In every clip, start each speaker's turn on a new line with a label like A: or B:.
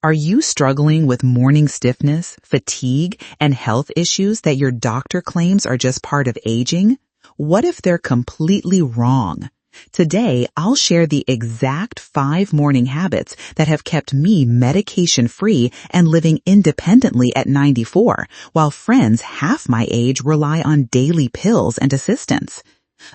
A: Are you struggling with morning stiffness, fatigue, and health issues that your doctor claims are just part of aging? What if they're completely wrong? Today, I'll share the exact 5 morning habits that have kept me medication-free and living independently at 94, while friends half my age rely on daily pills and assistance.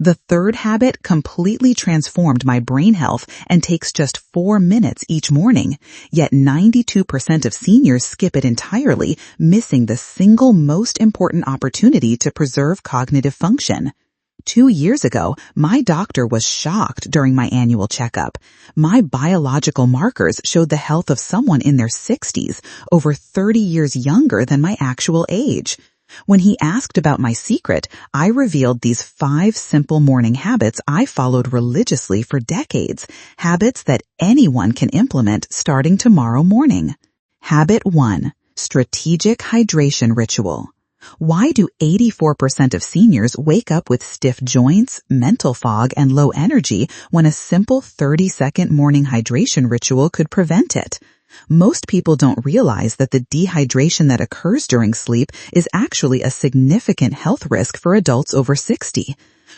A: The third habit completely transformed my brain health and takes just 4 minutes each morning, yet 92% of seniors skip it entirely, missing the single most important opportunity to preserve cognitive function. 2 years ago, my doctor was shocked during my annual checkup. My biological markers showed the health of someone in their 60s, over 30 years younger than my actual age. When he asked about my secret, I revealed these 5 simple morning habits I followed religiously for decades, habits that anyone can implement starting tomorrow morning. Habit 1. Strategic hydration ritual. Why do 84% of seniors wake up with stiff joints, mental fog, and low energy when a simple 30-second morning hydration ritual could prevent it? Most people don't realize that the dehydration that occurs during sleep is actually a significant health risk for adults over 60.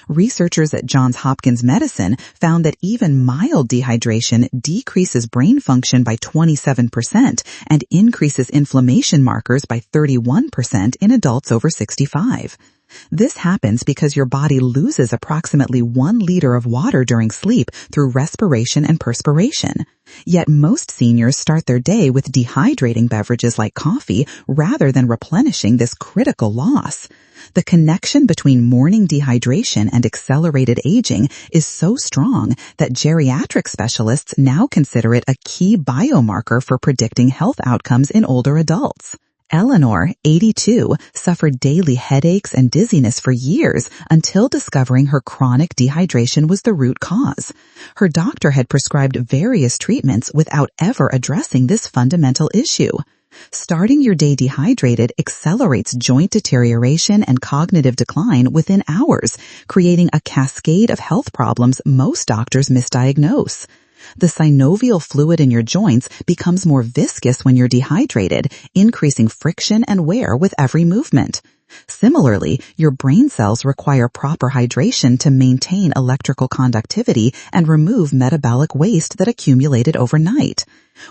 A: Researchers at Johns Hopkins Medicine found that even mild dehydration decreases brain function by 27% and increases inflammation markers by 31% in adults over 65. This happens because your body loses approximately 1 liter of water during sleep through respiration and perspiration. Yet most seniors start their day with dehydrating beverages like coffee rather than replenishing this critical loss. The connection between morning dehydration and accelerated aging is so strong that geriatric specialists now consider it a key biomarker for predicting health outcomes in older adults. Eleanor, 82, suffered daily headaches and dizziness for years until discovering her chronic dehydration was the root cause. Her doctor had prescribed various treatments without ever addressing this fundamental issue. Starting your day dehydrated accelerates joint deterioration and cognitive decline within hours, creating a cascade of health problems most doctors misdiagnose. The synovial fluid in your joints becomes more viscous when you're dehydrated, increasing friction and wear with every movement. Similarly, your brain cells require proper hydration to maintain electrical conductivity and remove metabolic waste that accumulated overnight.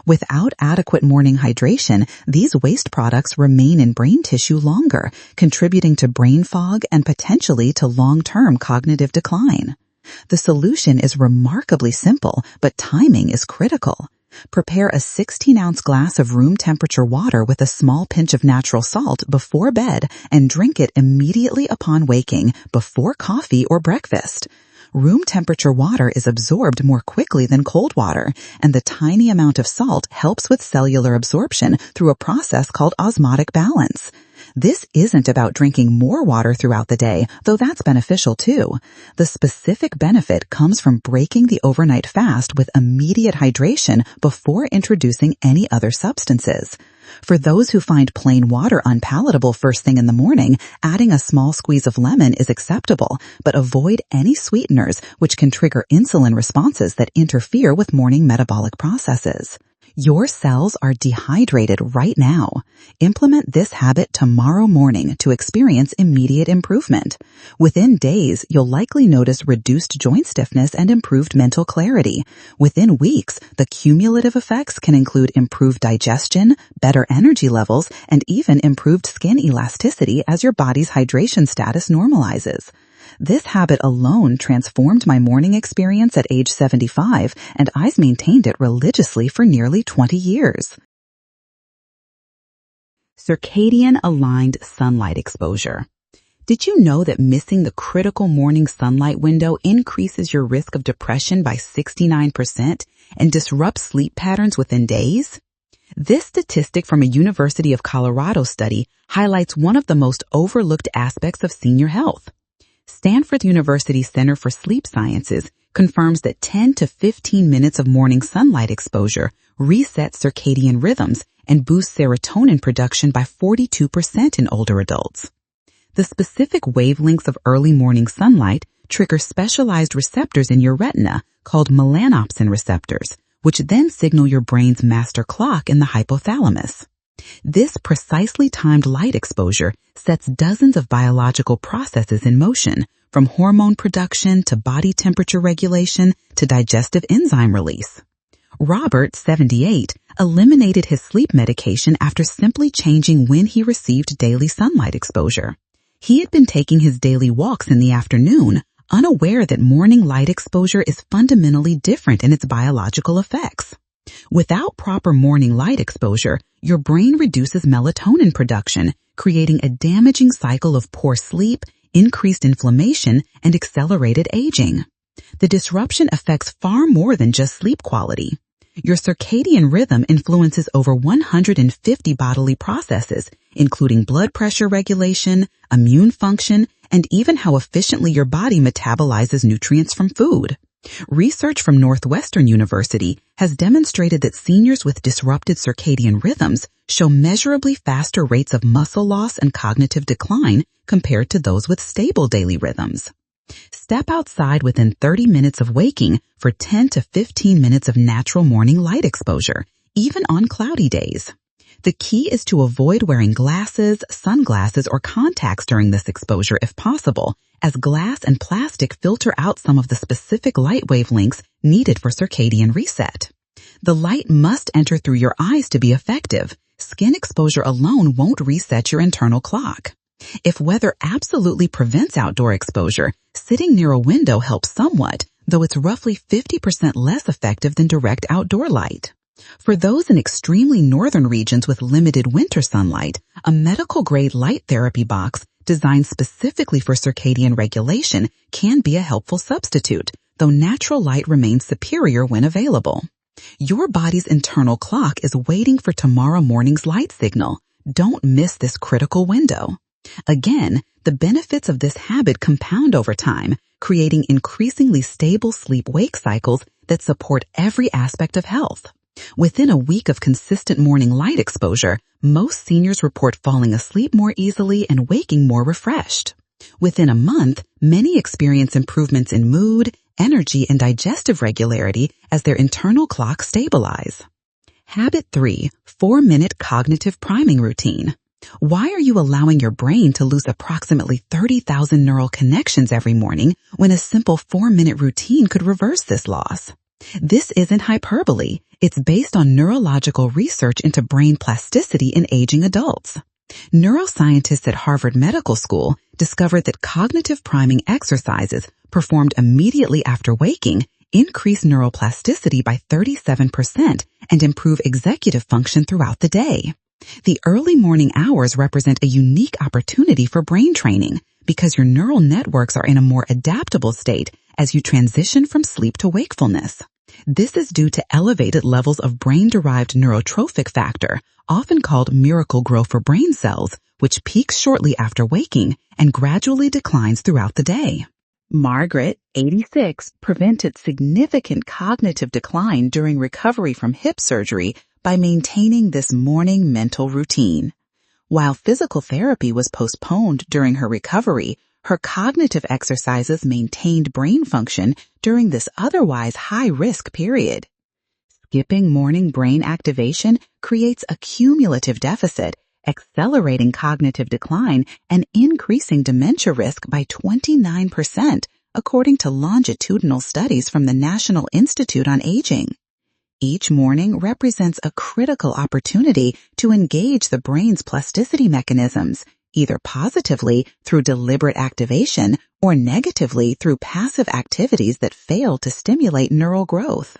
A: Without adequate morning hydration, these waste products remain in brain tissue longer, contributing to brain fog and potentially to long-term cognitive decline. The solution is remarkably simple, but timing is critical. Prepare a 16-ounce glass of room temperature water with a small pinch of natural salt before bed and drink it immediately upon waking, before coffee or breakfast. Room temperature water is absorbed more quickly than cold water, and the tiny amount of salt helps with cellular absorption through a process called osmotic balance. This isn't about drinking more water throughout the day, though that's beneficial too. The specific benefit comes from breaking the overnight fast with immediate hydration before introducing any other substances. For those who find plain water unpalatable first thing in the morning, adding a small squeeze of lemon is acceptable, but avoid any sweeteners which can trigger insulin responses that interfere with morning metabolic processes. Your cells are dehydrated right now. Implement this habit tomorrow morning to experience immediate improvement. Within days, you'll likely notice reduced joint stiffness and improved mental clarity. Within weeks, the cumulative effects can include improved digestion, better energy levels, and even improved skin elasticity as your body's hydration status normalizes. This habit alone transformed my morning experience at age 75, and I've maintained it religiously for nearly 20 years. Circadian-aligned sunlight exposure. Did you know that missing the critical morning sunlight window increases your risk of depression by 69% and disrupts sleep patterns within days? This statistic from a University of Colorado study highlights one of the most overlooked aspects of senior health. Stanford University Center for Sleep Sciences confirms that 10 to 15 minutes of morning sunlight exposure resets circadian rhythms and boosts serotonin production by 42% in older adults. The specific wavelengths of early morning sunlight trigger specialized receptors in your retina called melanopsin receptors, which then signal your brain's master clock in the hypothalamus. This precisely timed light exposure sets dozens of biological processes in motion, from hormone production to body temperature regulation to digestive enzyme release. Robert, 78, eliminated his sleep medication after simply changing when he received daily sunlight exposure. He had been taking his daily walks in the afternoon, unaware that morning light exposure is fundamentally different in its biological effects. Without proper morning light exposure, your brain reduces melatonin production, creating a damaging cycle of poor sleep, increased inflammation, and accelerated aging. The disruption affects far more than just sleep quality. Your circadian rhythm influences over 150 bodily processes, including blood pressure regulation, immune function, and even how efficiently your body metabolizes nutrients from food. Research from Northwestern University has demonstrated that seniors with disrupted circadian rhythms show measurably faster rates of muscle loss and cognitive decline compared to those with stable daily rhythms. Step outside within 30 minutes of waking for 10 to 15 minutes of natural morning light exposure, even on cloudy days. The key is to avoid wearing glasses, sunglasses, or contacts during this exposure if possible, as glass and plastic filter out some of the specific light wavelengths needed for circadian reset. The light must enter through your eyes to be effective. Skin exposure alone won't reset your internal clock. If weather absolutely prevents outdoor exposure, sitting near a window helps somewhat, though it's roughly 50% less effective than direct outdoor light. For those in extremely northern regions with limited winter sunlight, a medical-grade light therapy box designed specifically for circadian regulation can be a helpful substitute, though natural light remains superior when available. Your body's internal clock is waiting for tomorrow morning's light signal. Don't miss this critical window. Again, the benefits of this habit compound over time, creating increasingly stable sleep-wake cycles that support every aspect of health. Within a week of consistent morning light exposure, most seniors report falling asleep more easily and waking more refreshed. Within a month, many experience improvements in mood, energy, and digestive regularity as their internal clocks stabilize. Habit 3, 4-minute cognitive priming routine. Why are you allowing your brain to lose approximately 30,000 neural connections every morning when a simple 4-minute routine could reverse this loss? This isn't hyperbole. It's based on neurological research into brain plasticity in aging adults. Neuroscientists at Harvard Medical School discovered that cognitive priming exercises performed immediately after waking increase neuroplasticity by 37% and improve executive function throughout the day. The early morning hours represent a unique opportunity for brain training because your neural networks are in a more adaptable state as you transition from sleep to wakefulness. This is due to elevated levels of brain-derived neurotrophic factor, often called miracle-grow for brain cells, which peaks shortly after waking and gradually declines throughout the day. Margaret, 86, prevented significant cognitive decline during recovery from hip surgery by maintaining this morning mental routine. While physical therapy was postponed during her recovery, her cognitive exercises maintained brain function during this otherwise high-risk period. Skipping morning brain activation creates a cumulative deficit, accelerating cognitive decline and increasing dementia risk by 29%, according to longitudinal studies from the National Institute on Aging. Each morning represents a critical opportunity to engage the brain's plasticity mechanisms, either positively through deliberate activation or negatively through passive activities that fail to stimulate neural growth.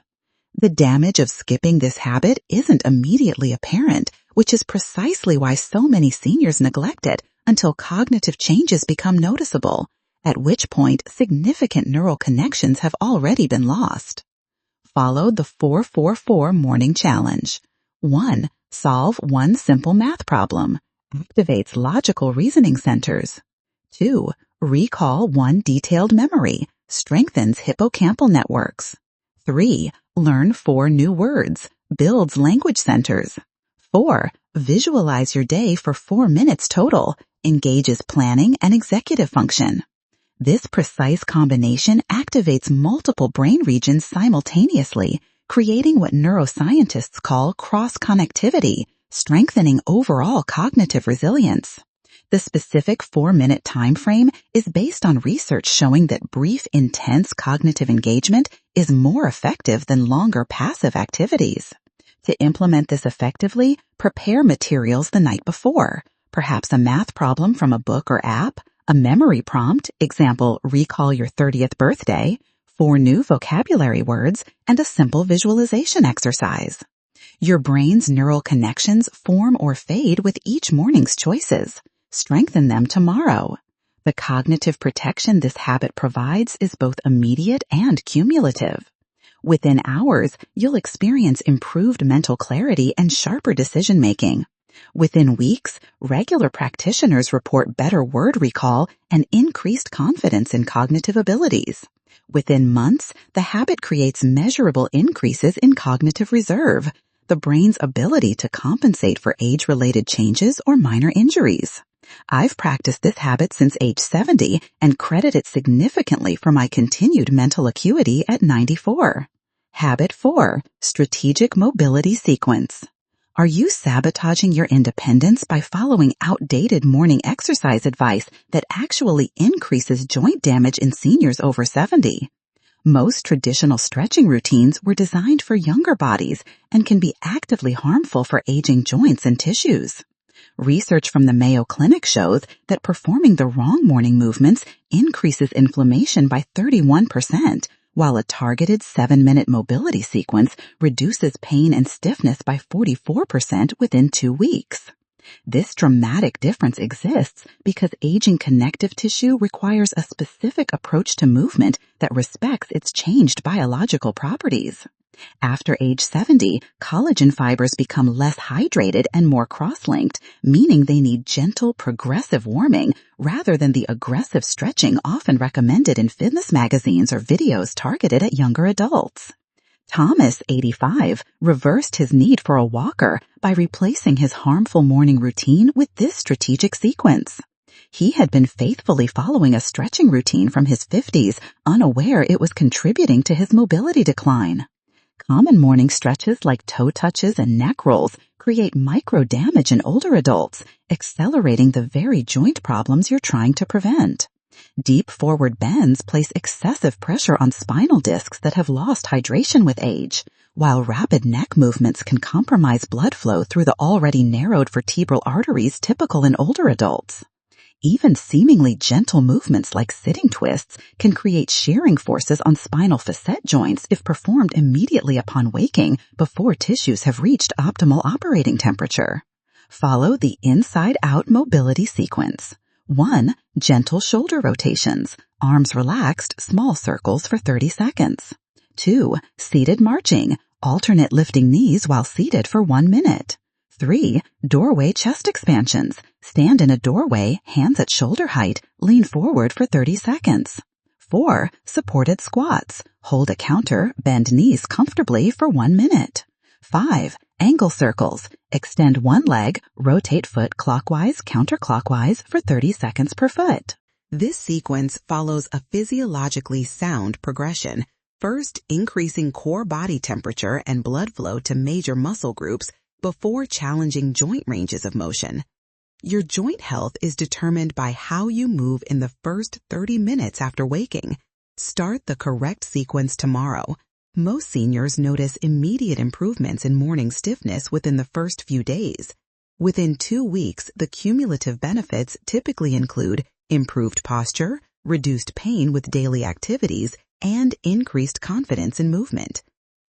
A: The damage of skipping this habit isn't immediately apparent, which is precisely why so many seniors neglect it until cognitive changes become noticeable, at which point significant neural connections have already been lost. Follow the 4-4-4 morning challenge. 1. Solve one simple math problem. Activates logical reasoning centers. 2. Recall one detailed memory. Strengthens hippocampal networks. 3. Learn 4 new words. Builds language centers. 4. Visualize your day for 4 minutes total. Engages planning and executive function. This precise combination activates multiple brain regions simultaneously, creating what neuroscientists call cross-connectivity, strengthening overall cognitive resilience. The specific 4-minute time frame is based on research showing that brief, intense cognitive engagement is more effective than longer passive activities. To implement this effectively, prepare materials the night before, perhaps a math problem from a book or app, a memory prompt, example, recall your 30th birthday, 4 new vocabulary words, and a simple visualization exercise. Your brain's neural connections form or fade with each morning's choices. Strengthen them tomorrow. The cognitive protection this habit provides is both immediate and cumulative. Within hours, you'll experience improved mental clarity and sharper decision-making. Within weeks, regular practitioners report better word recall and increased confidence in cognitive abilities. Within months, the habit creates measurable increases in cognitive reserve, the brain's ability to compensate for age-related changes or minor injuries. I've practiced this habit since age 70 and credit it significantly for my continued mental acuity at 94. Habit 4. Strategic mobility sequence. Are you sabotaging your independence by following outdated morning exercise advice that actually increases joint damage in seniors over 70? Most traditional stretching routines were designed for younger bodies and can be actively harmful for aging joints and tissues. Research from the Mayo Clinic shows that performing the wrong morning movements increases inflammation by 31%, while a targeted 7-minute mobility sequence reduces pain and stiffness by 44% within 2 weeks. This dramatic difference exists because aging connective tissue requires a specific approach to movement that respects its changed biological properties. After age 70, collagen fibers become less hydrated and more cross-linked, meaning they need gentle, progressive warming rather than the aggressive stretching often recommended in fitness magazines or videos targeted at younger adults. Thomas, 85, reversed his need for a walker by replacing his harmful morning routine with this strategic sequence. He had been faithfully following a stretching routine from his 50s, unaware it was contributing to his mobility decline. Common morning stretches like toe touches and neck rolls create micro damage in older adults, accelerating the very joint problems you're trying to prevent. Deep forward bends place excessive pressure on spinal discs that have lost hydration with age, while rapid neck movements can compromise blood flow through the already narrowed vertebral arteries typical in older adults. Even seemingly gentle movements like sitting twists can create shearing forces on spinal facet joints if performed immediately upon waking before tissues have reached optimal operating temperature. Follow the inside-out mobility sequence. 1. Gentle shoulder rotations, arms relaxed, small circles for 30 seconds. 2. Seated marching, alternate lifting knees while seated for 1 minute. 3. Doorway chest expansions. Stand in a doorway, hands at shoulder height, lean forward for 30 seconds. 4. Supported squats. Hold a counter, bend knees comfortably for 1 minute. 5. Angle circles. Extend one leg, rotate foot clockwise, counterclockwise for 30 seconds per foot. This sequence follows a physiologically sound progression, first increasing core body temperature and blood flow to major muscle groups before challenging joint ranges of motion. Your joint health is determined by how you move in the first 30 minutes after waking. Start the correct sequence tomorrow. Most seniors notice immediate improvements in morning stiffness within the first few days. Within 2 weeks, the cumulative benefits typically include improved posture, reduced pain with daily activities, and increased confidence in movement.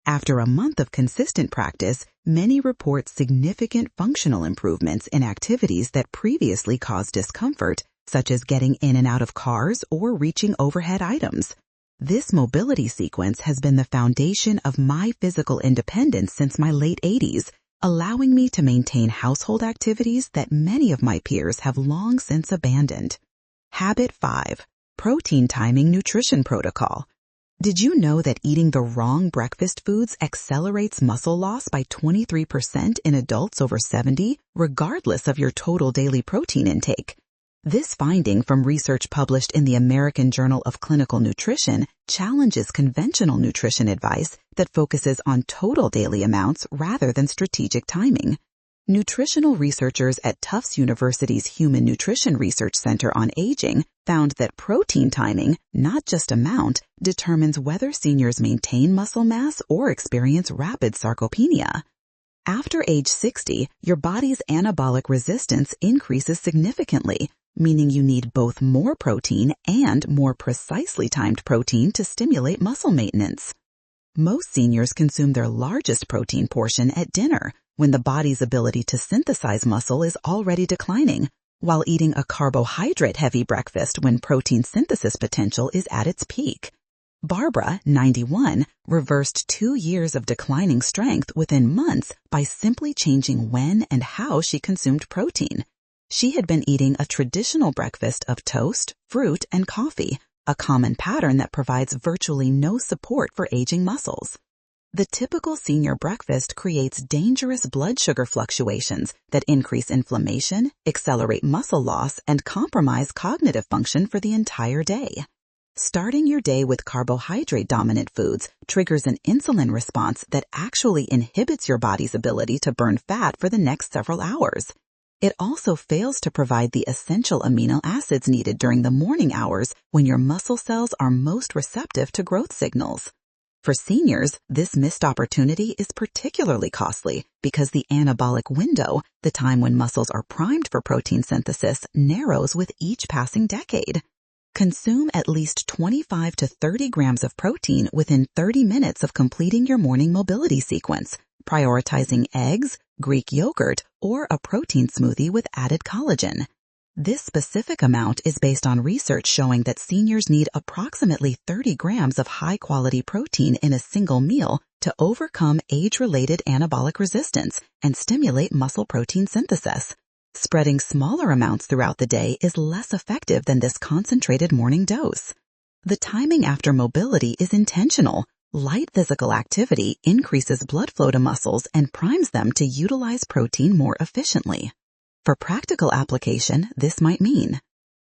A: After a month of consistent practice, many report significant functional improvements in activities that previously caused discomfort, such as getting in and out of cars or reaching overhead items. This mobility sequence has been the foundation of my physical independence since my late 80s, allowing me to maintain household activities that many of my peers have long since abandoned. Habit 5. Protein timing nutrition protocol. Did you know that eating the wrong breakfast foods accelerates muscle loss by 23% in adults over 70, regardless of your total daily protein intake? This finding from research published in the American Journal of Clinical Nutrition challenges conventional nutrition advice that focuses on total daily amounts rather than strategic timing. Nutritional researchers at Tufts University's Human Nutrition Research Center on Aging found that protein timing, not just amount, determines whether seniors maintain muscle mass or experience rapid sarcopenia. After age 60, your body's anabolic resistance increases significantly, meaning you need both more protein and more precisely timed protein to stimulate muscle maintenance. Most seniors consume their largest protein portion at dinner, when the body's ability to synthesize muscle is already declining, while eating a carbohydrate-heavy breakfast when protein synthesis potential is at its peak. Barbara, 91, reversed 2 years of declining strength within months by simply changing when and how she consumed protein. She had been eating a traditional breakfast of toast, fruit, and coffee, a common pattern that provides virtually no support for aging muscles. The typical senior breakfast creates dangerous blood sugar fluctuations that increase inflammation, accelerate muscle loss, and compromise cognitive function for the entire day. Starting your day with carbohydrate-dominant foods triggers an insulin response that actually inhibits your body's ability to burn fat for the next several hours. It also fails to provide the essential amino acids needed during the morning hours when your muscle cells are most receptive to growth signals. For seniors, this missed opportunity is particularly costly because the anabolic window, the time when muscles are primed for protein synthesis, narrows with each passing decade. Consume at least 25 to 30 grams of protein within 30 minutes of completing your morning mobility sequence, prioritizing eggs, Greek yogurt, or a protein smoothie with added collagen. This specific amount is based on research showing that seniors need approximately 30 grams of high-quality protein in a single meal to overcome age-related anabolic resistance and stimulate muscle protein synthesis. Spreading smaller amounts throughout the day is less effective than this concentrated morning dose. The timing after mobility is intentional. Light physical activity increases blood flow to muscles and primes them to utilize protein more efficiently. For practical application, this might mean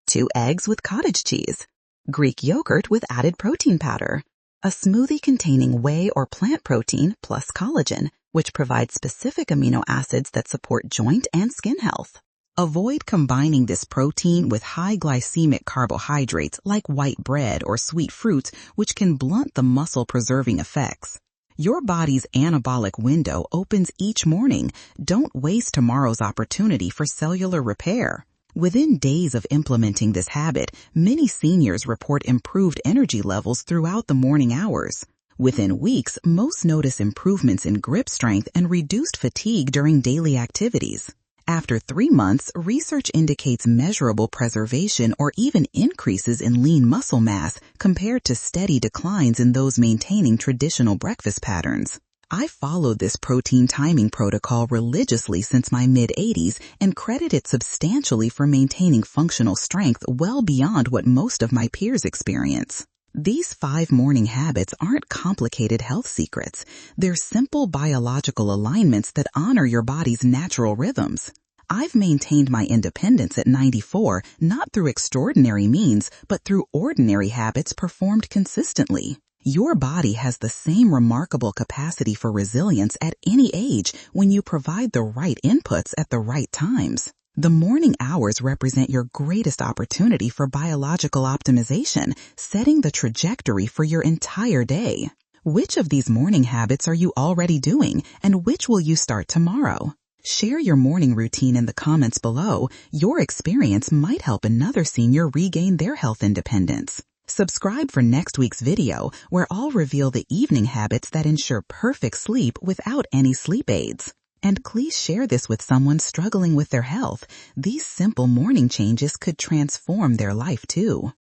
A: 2 eggs with cottage cheese, Greek yogurt with added protein powder, a smoothie containing whey or plant protein plus collagen, which provides specific amino acids that support joint and skin health. Avoid combining this protein with high glycemic carbohydrates like white bread or sweet fruits, which can blunt the muscle-preserving effects. Your body's anabolic window opens each morning. Don't waste tomorrow's opportunity for cellular repair. Within days of implementing this habit, many seniors report improved energy levels throughout the morning hours. Within weeks, most notice improvements in grip strength and reduced fatigue during daily activities. After 3 months, research indicates measurable preservation or even increases in lean muscle mass compared to steady declines in those maintaining traditional breakfast patterns. I followed this protein timing protocol religiously since my mid-80s and credit it substantially for maintaining functional strength well beyond what most of my peers experience. These 5 morning habits aren't complicated health secrets. They're simple biological alignments that honor your body's natural rhythms. I've maintained my independence at 94 not through extraordinary means, but through ordinary habits performed consistently. Your body has the same remarkable capacity for resilience at any age when you provide the right inputs at the right times. The morning hours represent your greatest opportunity for biological optimization, setting the trajectory for your entire day. Which of these morning habits are you already doing, and which will you start tomorrow? Share your morning routine in the comments below. Your experience might help another senior regain their health independence. Subscribe for next week's video, where I'll reveal the evening habits that ensure perfect sleep without any sleep aids. And please share this with someone struggling with their health. These simple morning changes could transform their life too.